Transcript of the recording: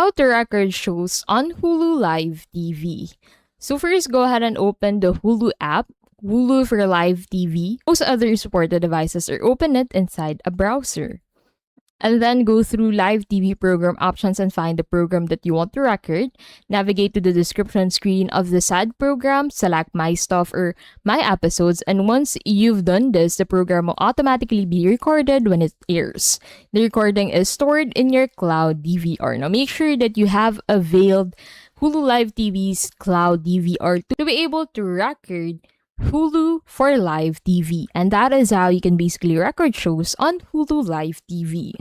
how to record shows on Hulu Live TV. So first, go ahead and open the Hulu app, Hulu for Live TV. Most other supported devices or open it inside a browser. And then go through live TV program options and find the program that you want to record. Navigate to the description screen of the said program, select My Stuff or My Episodes, and once you've done this, the program will automatically be recorded when it airs. The recording is stored in your cloud DVR. Now make sure that you have availed Hulu Live TV's cloud DVR to be able to record Hulu for Live TV. And that is how you can basically record shows on Hulu Live TV.